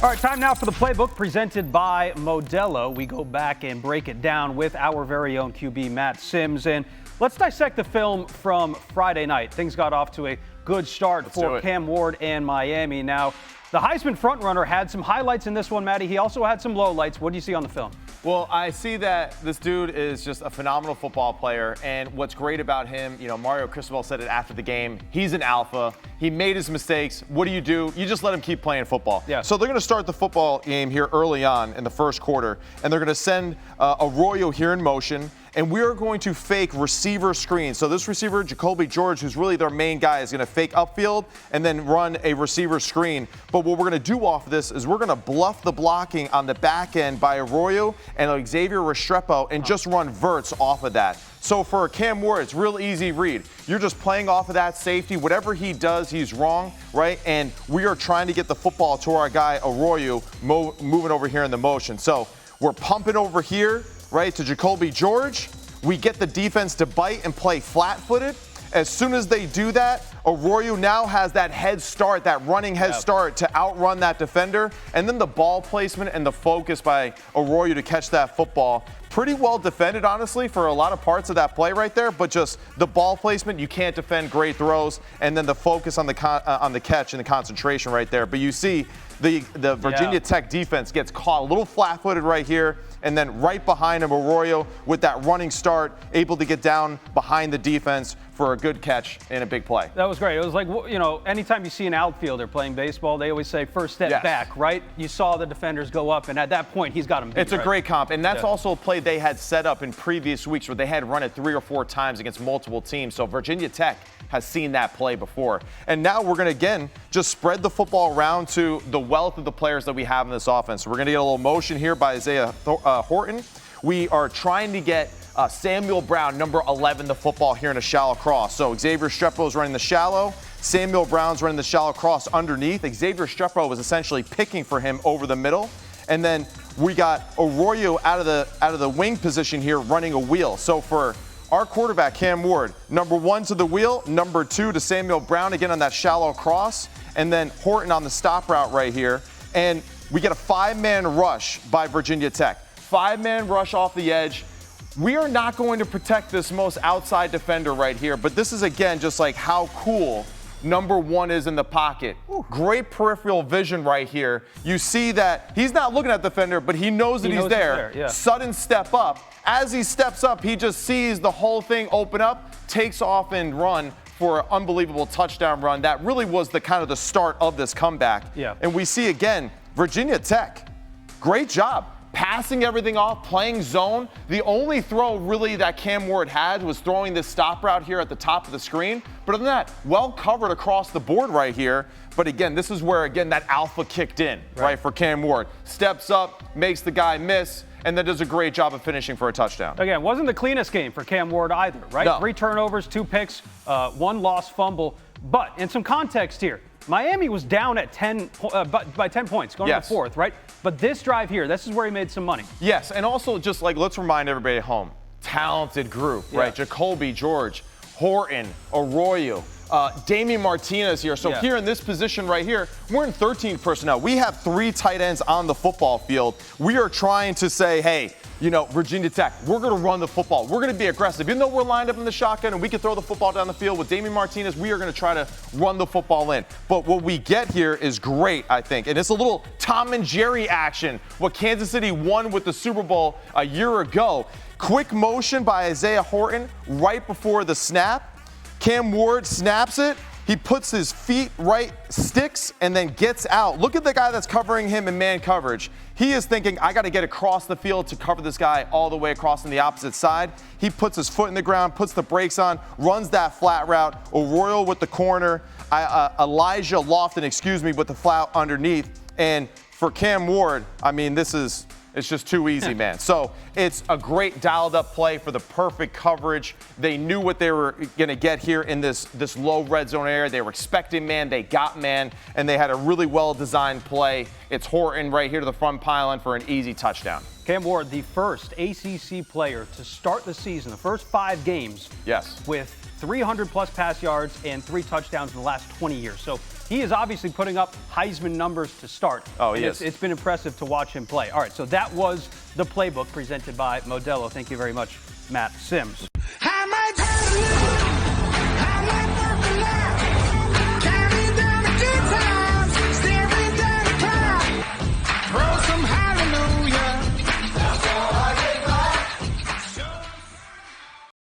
All right, time now for the playbook presented by Modelo. We go back and break it down with our very own QB, Matt Sims. And let's dissect the film from Friday night. Things got off to a good start for Cam Ward and Miami. Now, the Heisman frontrunner had some highlights in this one, Matty. He also had some lowlights. What do you see on the film? Well, I see that this dude is just a phenomenal football player, and what's great about him, Mario Cristobal said it after the game, he's an alpha. He made his mistakes. What do? You just let him keep playing football. Yeah. So they're going to start the football game here early on in the first quarter, and they're going to send Arroyo here in motion, and we are going to fake receiver screen. So this receiver, Jacoby George, who's really their main guy, is going to fake upfield and then run a receiver screen. But what we're going to do off of this is we're going to bluff the blocking on the back end by Arroyo and Xavier Restrepo and just run verts off of that. So for Cam Ward, it's real easy read. You're just playing off of that safety. Whatever he does, he's wrong, right? And we are trying to get the football to our guy Arroyo moving over here in the motion. So we're pumping over here, right, to Jacoby George. We get the defense to bite and play flat-footed. As soon as they do that, Arroyo now has that head start, that running head start to outrun that defender. And then the ball placement and the focus by Arroyo to catch that football. Pretty well defended, honestly, for a lot of parts of that play right there. But just the ball placement, you can't defend great throws. And then the focus on the catch and the concentration right there. But you see the Virginia Tech defense gets caught a little flat-footed right here. And then right behind him, Arroyo with that running start, able to get down behind the defense for a good catch and a big play. That was great. It was like, anytime you see an outfielder playing baseball, they always say first step back, right? You saw the defenders go up, and at that point, he's got him beat. It's a great comp, and that's also a play they had set up in previous weeks where they had run it 3 or 4 times against multiple teams. So Virginia Tech has seen that play before. And now we're going to, again, just spread the football around to the wealth of the players that we have in this offense. We're going to get a little motion here by Isaiah Horton. We are trying to get Samuel Brown, number 11, the football here in a shallow cross. So Xavier Restrepo is running the shallow. Samuel Brown's running the shallow cross underneath. Xavier Restrepo was essentially picking for him over the middle. And then we got Arroyo out of the wing position here running a wheel. So for our quarterback, Cam Ward, number 1 to the wheel, number 2 to Samuel Brown, again on that shallow cross, and then Horton on the stop route right here. And we get a 5-man rush by Virginia Tech. 5-man rush off the edge. We are not going to protect this most outside defender right here, but this is, again, just like how cool number 1 is in the pocket. Great peripheral vision right here. You see that he's not looking at the defender, but he knows that he's there. Sudden step up. As he steps up, he just sees the whole thing open up, takes off and run for an unbelievable touchdown run. That really was the kind of the start of this comeback. And we see, again, Virginia Tech, great job. Passing everything off, playing zone. The only throw really that Cam Ward had was throwing this stop route here at the top of the screen. But other than that, well covered across the board right here. But again, this is where, again, that alpha kicked in, right, for Cam Ward. Steps up, makes the guy miss, and then does a great job of finishing for a touchdown. Again, wasn't the cleanest game for Cam Ward either, right? No. 3 turnovers, 2 picks, 1 lost fumble. But in some context here, Miami was down at by 10 points going to the 4th, right? But this drive here, this is where he made some money. Yes, and also just like, let's remind everybody at home, talented group, right? Jacoby George, Horton, Arroyo, Damian Martinez here. So here in this position right here, we're in 13 personnel. We have 3 tight ends on the football field. We are trying to say, hey, Virginia Tech, we're going to run the football. We're going to be aggressive. Even though we're lined up in the shotgun and we can throw the football down the field with Damian Martinez, we are going to try to run the football in. But what we get here is great, I think. And it's a little Tom and Jerry action, what Kansas City won with the Super Bowl a year ago. Quick motion by Isaiah Horton right before the snap. Cam Ward snaps it. He puts his feet right, sticks, and then gets out. Look at the guy that's covering him in man coverage. He is thinking, I got to get across the field to cover this guy all the way across on the opposite side. He puts his foot in the ground, puts the brakes on, runs that flat route. Arroyo with the corner. Elijah Lofton, with the flat underneath. And for Cam Ward, I mean, it's just too easy, man. So it's a great dialed-up play for the perfect coverage. They knew what they were going to get here in this low red zone area. They were expecting man. They got man, and they had a really well-designed play. It's Horton right here to the front pylon for an easy touchdown. Cam Ward, the first ACC player to start the season, the first 5 games, with 300-plus pass yards and 3 touchdowns in the last 20 years. So he is obviously putting up Heisman numbers to start. Oh, he is. It's been impressive to watch him play. All right, so that was the playbook presented by Modelo. Thank you very much, Matt Sims.